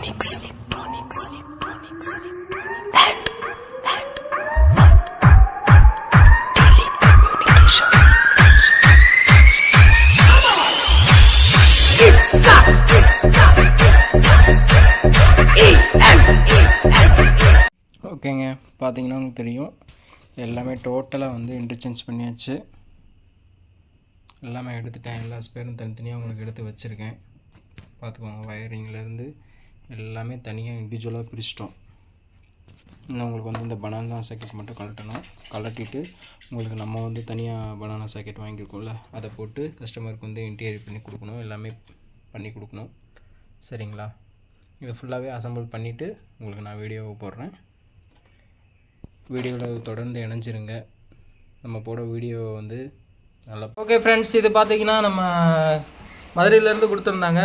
electronics and telecommunication. ஓகேங்க, பார்த்தீங்கன்னா உங்களுக்கு தெரியும் எல்லாமே டோட்டலாக வந்து இன்டர்சேஞ்ச் பண்ணியாச்சு. எல்லாமே எடுத்துட்டேன், எல்லா ஸ்பேரும் தனித்தனியாக உங்களுக்கு எடுத்து வச்சுருக்கேன். பார்த்துக்கோங்க, வயரிங்லேருந்து எல்லாமே தனியாக இண்டிவிஜுவலாக பிரிச்சிட்டோம். இன்னும் உங்களுக்கு வந்து இந்த பனானா சாக்கெட் மட்டும் கலட்டிட்டு உங்களுக்கு நம்ம வந்து தனியாக பனானா சாக்கெட் வாங்கியிருக்கோம்ல, அதை போட்டு கஸ்டமருக்கு வந்து இன்டீரியர் பண்ணி கொடுக்கணும், எல்லாமே பண்ணி கொடுக்கணும். சரிங்களா? இதை ஃபுல்லாகவே அசம்பிள் பண்ணிவிட்டு உங்களுக்கு நான் வீடியோவை போடுறேன். வீடியோவில் தொடர்ந்து இணைஞ்சிருங்க. நம்ம போட வீடியோ வந்து நல்லா. ஓகே ஃப்ரெண்ட்ஸ், இது பார்த்தீங்கன்னா நம்ம மதுரையிலேருந்து கொடுத்துருந்தாங்க,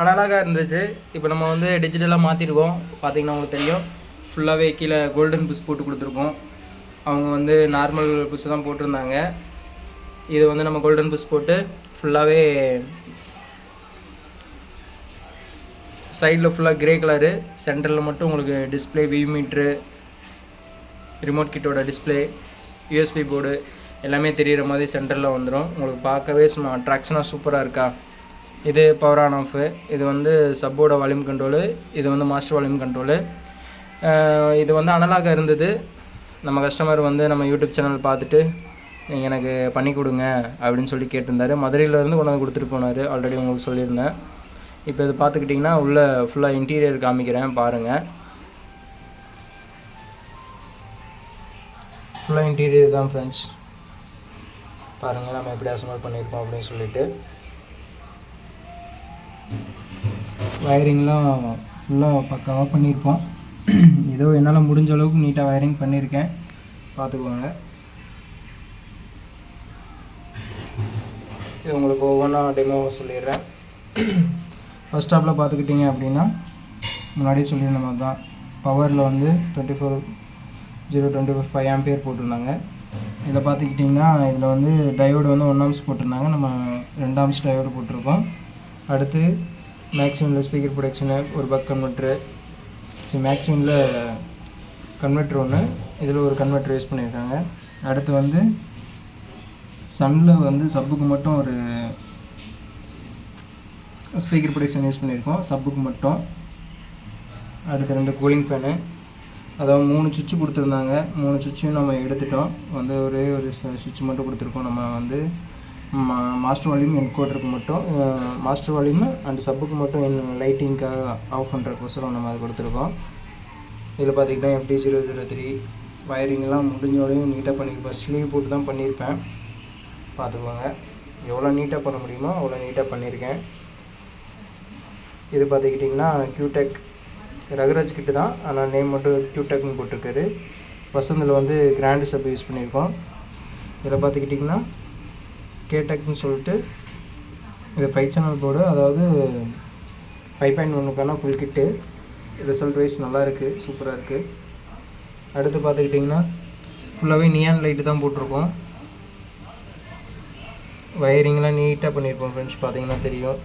அனலாக இருந்துச்சு. இப்போ நம்ம வந்து டிஜிட்டலாக மாற்றிருக்கோம். பார்த்தீங்கன்னா உங்களுக்கு தெரியும், ஃபுல்லாகவே கீழே கோல்டன் புஷ் போட்டு கொடுத்துருக்கோம். அவங்க வந்து நார்மல் புஷ் தான் போட்டிருந்தாங்க. இது வந்து நம்ம கோல்டன் புஷ் போட்டு ஃபுல்லாகவே சைடில் ஃபுல்லாக கிரே கலரு, சென்டரில் மட்டும் உங்களுக்கு டிஸ்பிளே, வியூ மீட்ரு, ரிமோட் கிட்டோட டிஸ்பிளே, யூஎஸ்பி போர்டு எல்லாமே தெரிகிற மாதிரி சென்டரில் வந்துடும். உங்களுக்கு பார்க்கவே சும்மா அட்ராக்ஷனாக சூப்பராக இருக்கா? இது பவர் ஆன் ஆஃபு, இது வந்து சப்போட வால்யூம் கண்ட்ரோலு, இது வந்து மாஸ்டர் வால்யூம் கண்ட்ரோலு. இது வந்து அனலாக இருந்தது. நம்ம கஸ்டமர் வந்து நம்ம யூடியூப் சேனல் பார்த்துட்டு நீங்கள் எனக்கு பண்ணி கொடுங்க அப்படின்னு சொல்லி கேட்டிருந்தாரு. மதுரையிலேருந்து கொண்டு வந்து கொடுத்துட்டு போனார், ஆல்ரெடி உங்களுக்கு சொல்லியிருந்தேன். இப்போ இது பார்த்துக்கிட்டிங்கன்னா உள்ளே ஃபுல்லாக இன்டீரியர் காமிக்கிறேன் பாருங்கள். ஃபுல்லாக இன்டீரியர் தான் ஃப்ரெண்ட்ஸ். பாருங்கள் நம்ம எப்படி அசம்பிள் பண்ணியிருக்கோம் அப்படின்னு சொல்லிட்டு. வயரிங்லாம் ஃபுல்லாக பக்காவாக பண்ணியிருப்போம். ஏதோ என்னால் முடிஞ்ச அளவுக்கு நீட்டாக வயரிங் பண்ணியிருக்கேன், பார்த்துக்குவாங்க. இது உங்களுக்கு ஒவ்வொன்றா டெமோ சொல்லிடுறேன். ஃபஸ்ட் ஸ்டாப்பில் பார்த்துக்கிட்டிங்க அப்படின்னா முன்னாடியே சொல்லியிருந்த மாதிரி தான் பவரில் வந்து 24/025 ஆம்பியர் போட்டிருந்தாங்க. இதில் பார்த்துக்கிட்டிங்கன்னா இதில் வந்து டயோடு வந்து 1 ஆம்ஸ் போட்டிருந்தாங்க, நம்ம 2 ஆம்ஸ் டயோடு போட்டிருக்கோம். அடுத்து மேக்ஸிமில் ஸ்பீக்கர் ப்ரொடக்ஷனு, ஒரு பக் கன்வெர்ட்ரு, மேக்ஸிமில் கன்வெர்ட்ரு ஒன்று, இதில் ஒரு கன்வெர்ட்ரு யூஸ் பண்ணியிருக்காங்க. அடுத்து வந்து சன்னில் வந்து சப்புக்கு மட்டும் ஒரு ஸ்பீக்கர் ப்ரொடக்ஷன் யூஸ் பண்ணியிருக்கோம், சப்புக்கு மட்டும். அடுத்து 2 கூலிங் ஃபேனு, அதாவது 3 சுவிட்சு கொடுத்துருந்தாங்க. 3 சுவிட்சையும் நம்ம எடுத்துட்டோம். வந்து ஒரே ஒரு சுவிட்ச் மட்டும் கொடுத்துருக்கோம். நம்ம வந்து மாஸ்டர் வால்யூம் என்கோடருக்கு மட்டும், மாஸ்டர் வால்யூம் அண்ட் சப்புக்கு மட்டும் லைட்டிங்காக ஆஃப் பண்ணுறதுக்கோசரம் நம்ம அதை கொடுத்துருக்கோம். இதில் பார்த்திங்கன்னா FD003 வயரிங்லாம் முடிஞ்சோடையும் நீட்டாக பண்ணியிருப்பேன். ஸ்லீவ் போட்டு தான் பண்ணியிருப்பேன், பார்த்துக்குவாங்க. எவ்வளோ நீட்டாக பண்ண முடியுமோ அவ்வளோ நீட்டாக பண்ணியிருக்கேன். இது பார்த்துக்கிட்டிங்கன்னா கியூடெக் ரகுராஜ் கிட்ட தான், ஆனால் நேம் மட்டும் கியூடெக்னு போட்டிருக்காரு. வசந்தில் வந்து கிராண்டு சப் யூஸ் பண்ணியிருக்கோம். இதில் பார்த்துக்கிட்டிங்கன்னா கேடெக்னு சொல்லிட்டு இது 5 சேனல் போர்டு, அதாவது 5.1க்கான ஃபுல் கிட்டு. ரிசல்ட் வைஸ் நல்லாயிருக்கு, சூப்பராக இருக்குது. அடுத்து பார்த்துக்கிட்டிங்கன்னா ஃபுல்லாகவே நியான் லைட்டு தான் போட்டிருக்கோம். வயரிங்லாம் நீட்டாக பண்ணியிருப்போம் ஃப்ரெண்ட்ஸ், பார்த்தீங்கன்னா தெரியும்,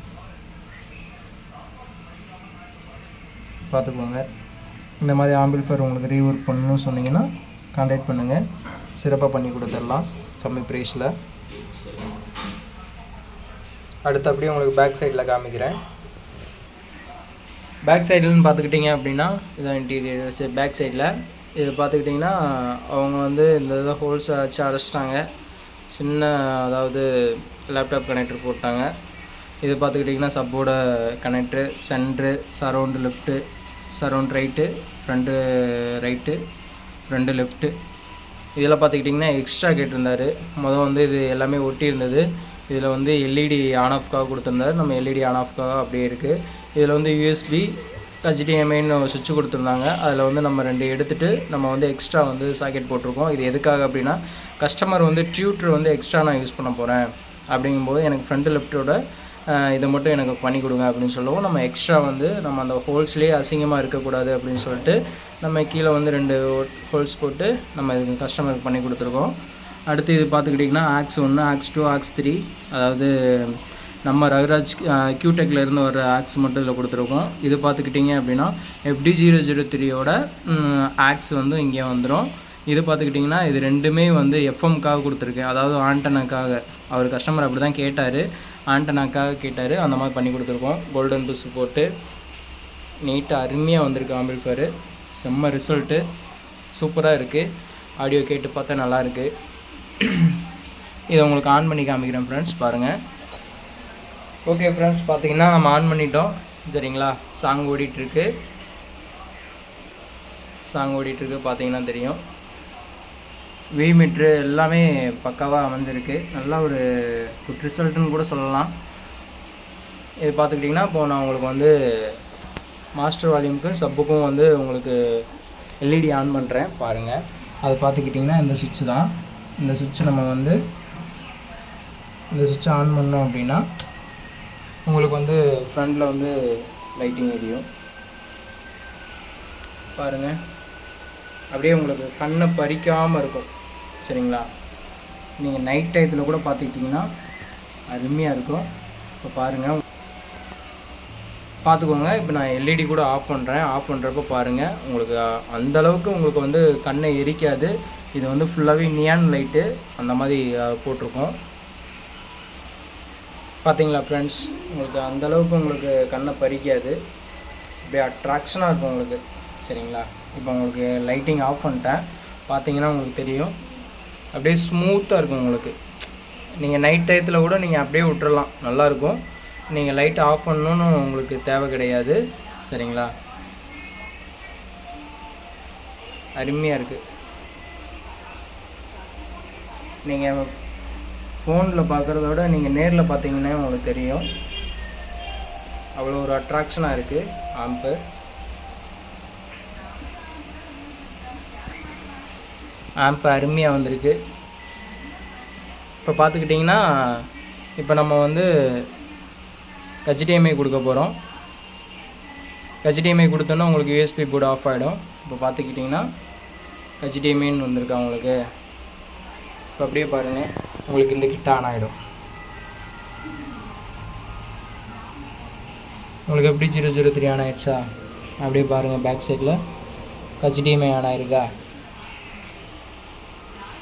பார்த்துக்கோங்க. இந்த மாதிரி ஆம்பிள்ஃபயர் உங்களுக்கு ரீஒர்க் பண்ணணும்னு சொன்னீங்கன்னா கான்டாக்ட் பண்ணுங்கள், சிறப்பாக பண்ணி கொடுத்துடலாம் கம்மி ப்ரைஸில். அடுத்து அப்படியே உங்களுக்கு பேக் சைடில் காமிக்கிறேன். பேக் சைடுன்னு பார்த்துக்கிட்டிங்க அப்படின்னா இதான் இன்டீரியர். பேக் சைடில் இது பார்த்துக்கிட்டிங்கன்னா அவங்க வந்து இந்த இதை ஹோல்ஸை வச்சு அடைச்சிட்டாங்க. சின்ன அதாவது லேப்டாப் கனெக்டர் போட்டாங்க. இது பார்த்துக்கிட்டிங்கன்னா சப்போட connector, centre, surround left, surround right, front right, front left. இதில் பார்த்துக்கிட்டிங்கன்னா எக்ஸ்ட்ரா கேட்டிருந்தார். வந்து இது எல்லாமே ஒட்டி இருந்தது. இதில் வந்து எல்இடி ஆன் ஆஃப்காக கொடுத்துருந்தாரு. நம்ம எல்இடி ஆன் ஆஃப்காக அப்படியே இருக்குது. இதில் வந்து யூஎஸ்பி, HDMIன்னு சுவிட்சு கொடுத்துருந்தாங்க. அதில் வந்து நம்ம 2 எடுத்துகிட்டு நம்ம வந்து எக்ஸ்ட்ரா வந்து சாக்கெட் போட்டிருக்கோம். இது எதுக்காக அப்படின்னா, கஸ்டமர் வந்து டியூட்டர் வந்து எக்ஸ்ட்ரா நான் யூஸ் பண்ண போகிறேன் அப்படிங்கும்போது எனக்கு ஃப்ரண்ட் லெஃப்ட்டோட இதை மட்டும் எனக்கு பண்ணி கொடுங்க அப்படின்னு சொல்லவும், நம்ம எக்ஸ்ட்ரா வந்து நம்ம அந்த ஹோல்ஸ்லேயே அசிங்கமாக இருக்கக்கூடாது அப்படின்னு சொல்லிட்டு நம்ம கீழே வந்து 2 ஹோல்ஸ் போட்டு நம்ம இதுக்கு கஸ்டமருக்கு பண்ணி கொடுத்துருக்கோம். அடுத்து இது பார்த்துக்கிட்டிங்கன்னா ஆக்ஸ் 1, ஆக்ஸ் 2, ஆக்ஸ் 3, அதாவது நம்ம ரகுராஜ் கியூடெக்கில் இருந்து ஒரு ஆக்ஸ் மட்டும் இதில் கொடுத்துருக்கோம். இது பார்த்துக்கிட்டிங்க அப்படின்னா FD003யோட ஆக்ஸ் வந்து இங்கே வந்துடும். இது பார்த்துக்கிட்டிங்கன்னா இது ரெண்டுமே வந்து எஃப்எம்க்காக கொடுத்துருக்கேன், அதாவது ஆண்டனாக்காக. அவர் கஸ்டமர் அப்படி தான் கேட்டார், ஆண்டனாக்காக கேட்டார், அந்த மாதிரி பண்ணி கொடுத்துருக்கோம். கோல்டன் புஷ் போட்டு நீட்டாக அருமையாக வந்திருக்கு ஆம்பிள்ஃபயரு. செம்ம ரிசல்ட்டு, சூப்பராக இருக்குது. ஆடியோ கேட்டு பார்த்தா நல்லாயிருக்கு. இதை உங்களுக்கு ஆன் பண்ணி காமிக்கிறேன் ஃப்ரெண்ட்ஸ், பாருங்கள். ஓகே ஃப்ரெண்ட்ஸ், பார்த்தீங்கன்னா நம்ம ஆன் பண்ணிட்டோம் சரிங்களா. சாங் ஓடிட்டுருக்கு பார்த்தீங்கன்னா தெரியும். வி மீட்ரு எல்லாமே பக்காவாக அமைஞ்சிருக்கு. நல்லா ஒரு குட் ரிசல்ட்டுன்னு கூட சொல்லலாம். இது பார்த்துக்கிட்டிங்கன்னா இப்போது நான் உங்களுக்கு வந்து மாஸ்டர் வால்யூமுக்கும் சப்புக்கும் வந்து உங்களுக்கு எல்இடி ஆன் பண்ணுறேன் பாருங்கள். அது பார்த்துக்கிட்டிங்கன்னா இந்த சுவிட்சு தான். இந்த சுவிட்சை நம்ம வந்து இந்த சுவிட்சை ஆன் பண்ணோம் அப்படின்னா உங்களுக்கு வந்து ஃப்ரண்டில் வந்து லைட்டிங் எரியும் பாருங்கள். அப்படியே உங்களுக்கு கண்ணை பறிக்காமல் இருக்கும் சரிங்களா. நீங்கள் நைட் டயத்தில் கூட பார்த்துக்கிட்டிங்கன்னா அருமையாக இருக்கும். இப்போ பாருங்கள், பார்த்துக்கோங்க. இப்போ நான் எல்இடி கூட ஆஃப் பண்ணுறேன். ஆஃப் பண்ணுறப்போ பாருங்கள், உங்களுக்கு அந்தளவுக்கு உங்களுக்கு வந்து கண்ணை எரிக்காது. இது வந்து ஃபுல்லாகவே நியான் லைட்டு அந்த மாதிரி போட்டிருக்கோம். பார்த்தீங்களா ஃப்ரெண்ட்ஸ், உங்களுக்கு அந்தளவுக்கு உங்களுக்கு கண்ணை பறிக்காது. அப்படியே அட்ராக்ஷனாக இருக்கும் உங்களுக்கு சரிங்களா. இப்போ உங்களுக்கு லைட்டிங் ஆஃப் பண்ணிட்டேன், பார்த்தீங்கன்னா உங்களுக்கு தெரியும். அப்படியே ஸ்மூத்தாக இருக்கும் உங்களுக்கு. நீங்கள் நைட் டயத்தில் கூட நீங்கள் அப்படியே விட்டுறலாம், நல்லாயிருக்கும். நீங்கள் லைட்டை ஆஃப் பண்ணணுன்னு உங்களுக்கு தேவை கிடையாது சரிங்களா. அருமையாக இருக்குது. நீங்கள் ஃபோனில் பார்க்குறத விட நீங்கள் நேரில் பார்த்தீங்கன்னா உங்களுக்கு தெரியும், அவ்வளோ ஒரு அட்ராக்ஷனாக இருக்குது ஆம்பு. ஆம்பு அருமையாக வந்திருக்கு. இப்போ பார்த்துக்கிட்டிங்கன்னா இப்போ நம்ம வந்து HDMI கொடுக்க போகிறோம். HDMI கொடுத்தோன்னா உங்களுக்கு USB போர்டு ஆஃப் ஆகிடும். இப்போ பார்த்துக்கிட்டிங்கன்னா HDMIன்னு வந்திருக்கா உங்களுக்கு. இப்போ அப்படியே பாருங்கள், உங்களுக்கு இந்த கிட்ட ஆன் ஆகிடும். உங்களுக்கு எப்படி 003 ஆன் ஆகிடுச்சா? அப்படியே பாருங்கள், பேக் சைடில் HDMI ஆன் ஆகிருக்கா?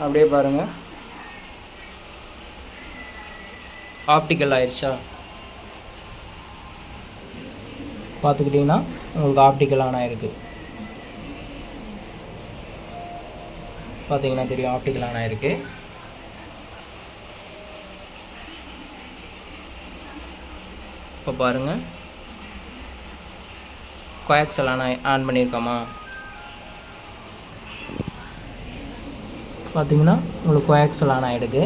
அப்படியே பாருங்கள், ஆப்டிக்கல் ஆயிடுச்சா? பார்த்துக்கிட்டிங்கன்னா உங்களுக்கு ஆப்டிக்கல் ஆன் ஆகிருக்கு. பார்த்தீங்கன்னா தெரியும், ஆப்டிக்கல் ஆன் ஆகிருக்கு. இப்போ பாருங்கள், கோஆக்சல் ஆன் பண்ணியிருக்கோமா? பார்த்தீங்கன்னா உங்களுக்கு கோஆக்சல் ஆன் ஆகிடுக்கு.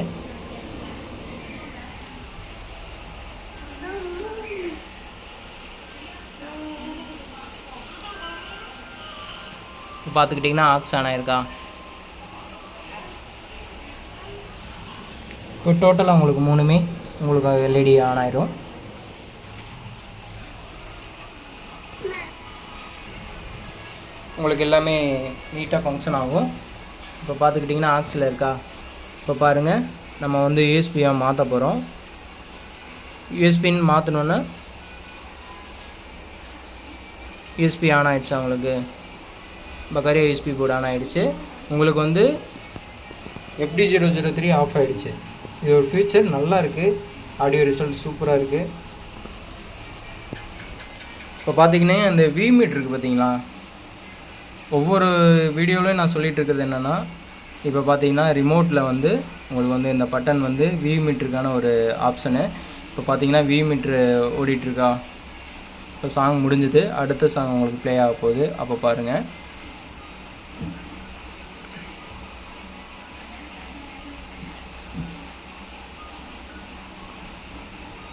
பார்த்துக்கிட்டிங்கன்னா ஆக்ஸ் ஆன் ஆயிருக்கா? இப்போ டோட்டலாக உங்களுக்கு மூணுமே உங்களுக்கு எல்இடி ஆன் ஆயிரும். உங்களுக்கு எல்லாமே நீட்டாக ஃபங்க்ஷன் ஆகும். இப்போ பார்த்துக்கிட்டிங்கன்னா ஆக்ஸில் இருக்கா? இப்போ பாருங்கள், நம்ம வந்து யூஎஸ்பியாக மாற்ற போகிறோம். யூஎஸ்பின்னு மாற்றணுன்னா யூஎஸ்பி ஆன் ஆகிடுச்சா உங்களுக்கு? பக்காரியா யூஎஸ்பி போர்டு ஆன் ஆகிடுச்சு. உங்களுக்கு வந்து FD003 ஆஃப் ஆகிடுச்சு. இது ஒரு ஃபியூச்சர் நல்லா இருக்குது. ஆடியோ ரிசல்ட் சூப்பராக இருக்குது. இப்போ பார்த்தீங்கன்னா இந்த வி மீட் இருக்குது பார்த்தீங்களா, ஒவ்வொரு வீடியோவிலையும் நான் சொல்லிகிட்டு இருக்கிறது என்னென்னா, இப்போ பார்த்தீங்கன்னா ரிமோட்டில் வந்து உங்களுக்கு வந்து இந்த பட்டன் வந்து வி மீட்டருக்கான ஒரு ஆப்ஷனு. இப்போ பார்த்தீங்கன்னா வி மீட்ரு ஓடிட்டுருக்கா? இப்போ சாங் முடிஞ்சுது, அடுத்த சாங் உங்களுக்கு ப்ளே ஆக போகுது. அப்போ பாருங்கள்,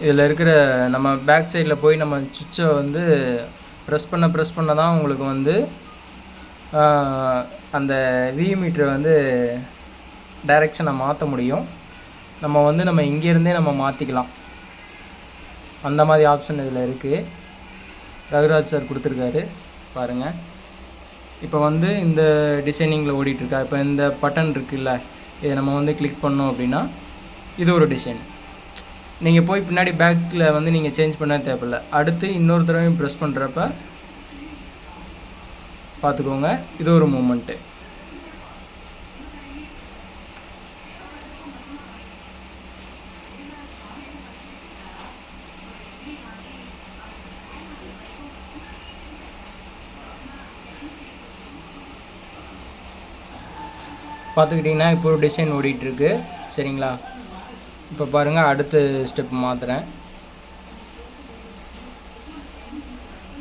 இதில் இருக்கிற நம்ம பேக் சைடில் போய் நம்ம சுவிட்சை வந்து ப்ரெஸ் பண்ண தான் உங்களுக்கு வந்து அந்த வி மீட்டரை வந்து டைரெக்ஷனை மாற்ற முடியும். நம்ம இங்கேருந்தே நம்ம மாற்றிக்கலாம். அந்த மாதிரி ஆப்ஷன் இதில் இருக்குது. ரகுராஜ் சார் கொடுத்துருக்காரு பாருங்கள். இப்போ வந்து இந்த டிசைனிங்கில் ஓடிட்டுருக்கா. இப்போ இந்த பட்டன் இருக்குல்ல, இதை நம்ம வந்து கிளிக் பண்ணோம் அப்படின்னா இது ஒரு டிசைன். நீங்கள் போய் பின்னாடி பேக்கில் வந்து நீங்கள் சேஞ்ச் பண்ண தேவையில்ல. அடுத்து இன்னொரு தடவையும் ப்ரெஸ் பண்ணுறப்ப பார்த்துக்கோங்க, இது ஒரு மூமெண்ட்டு. பார்த்துக்கிட்டிங்கன்னா இப்போ ஒரு டிசைன் ஓடிட்டுருக்கு. சரிங்களா? இப்போ பாருங்கள், அடுத்த ஸ்டெப் மாற்றுறேன்.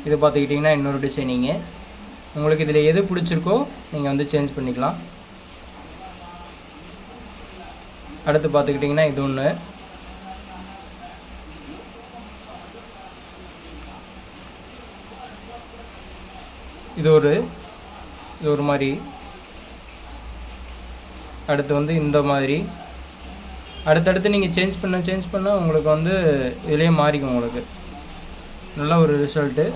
இது பார்த்துக்கிட்டிங்கன்னா இன்னொரு டிசைனிங்கு. உங்களுக்கு இதில் எது பிடிச்சிருக்கோ நீங்கள் வந்து சேஞ்ச் பண்ணிக்கலாம். அடுத்து பார்த்துக்கிட்டிங்கன்னா இது ஒன்று. இது ஒரு மாதிரி. அடுத்து வந்து இந்த மாதிரி. அடுத்தடுத்து நீங்கள் சேஞ்ச் பண்ண உங்களுக்கு வந்து இதிலே மாறிக்கும். உங்களுக்கு நல்ல ஒரு ரிசல்ட்டு.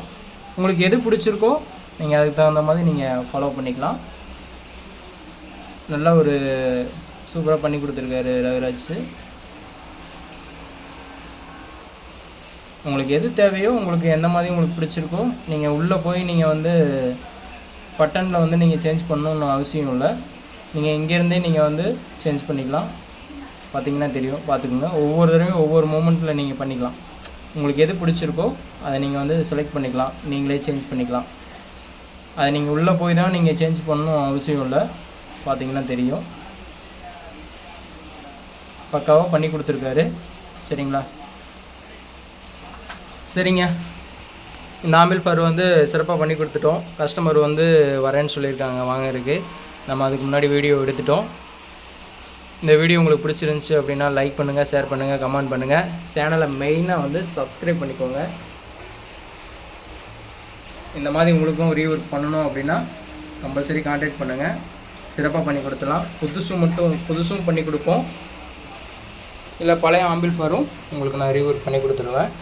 உங்களுக்கு எது பிடிச்சிருக்கோ நீங்கள் அதுக்கு தகுந்த மாதிரி நீங்கள் ஃபாலோ பண்ணிக்கலாம். நல்ல ஒரு சூப்பராக பண்ணி கொடுத்துருக்காரு ரவிராஜ். உங்களுக்கு எது தேவையோ, உங்களுக்கு எந்த மாதிரி உங்களுக்கு பிடிச்சிருக்கோ நீங்கள் உள்ளே போய் நீங்கள் வந்து பட்டனில் வந்து நீங்கள் சேஞ்ச் பண்ணணுன்னு அவசியம் இல்லை. நீங்கள் இங்கேருந்தே நீங்கள் வந்து சேஞ்ச் பண்ணிக்கலாம். பார்த்திங்கன்னா தெரியும், பார்த்துக்குங்க. ஒவ்வொரு தடவையும் ஒவ்வொரு மூமெண்ட்டில் நீங்கள் பண்ணிக்கலாம். உங்களுக்கு எது பிடிச்சிருக்கோ அதை நீங்கள் வந்து செலக்ட் பண்ணிக்கலாம், நீங்களே சேஞ்ச் பண்ணிக்கலாம். அதை நீங்கள் உள்ளே போய் தான் நீங்கள் சேஞ்ச் பண்ணணும் அவசியம் இல்லை. பார்த்திங்கன்னா தெரியும், பக்காவாக பண்ணி கொடுத்துருக்காரு. சரிங்களா? சரிங்க, இந்த ஆம்பிள் ஃபர் வந்து சிறப்பாக பண்ணி கொடுத்துட்டோம். கஸ்டமர் வந்து வரேன்னு சொல்லியிருக்காங்க வாங்கறதுக்கு. நம்ம அதுக்கு முன்னாடி வீடியோ எடுத்துட்டோம். இந்த வீடியோ உங்களுக்கு பிடிச்சிருந்துச்சி அப்படின்னா லைக் பண்ணுங்கள், ஷேர் பண்ணுங்கள், கமெண்ட் பண்ணுங்கள். சேனலை மெயினாக வந்து சப்ஸ்கிரைப் பண்ணிக்கோங்க. இந்த மாதிரி உங்களுக்கும் ரீவொர்க் பண்ணணும் அப்படின்னா கம்பல்சரி கான்டாக்ட் பண்ணுங்கள். சிறப்பாக பண்ணி கொடுத்துலாம். புதுசும் பண்ணி கொடுப்போம். இல்லை பழைய ஆம்பிள் ஃபரும் உங்களுக்கு நான் ரீவொர்க் பண்ணி கொடுத்துருவேன்.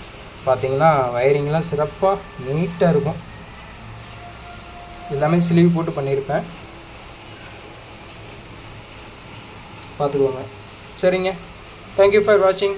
பார்த்திங்கன்னா வயரிங்லாம் சிறப்பாக நீட்டாக இருக்கும். எல்லாமே ஸ்லீவ் போட்டு பண்ணியிருப்பேன், பார்த்துக்கோங்க. சரிங்க, தேங்க்யூ ஃபார் வாட்சிங்.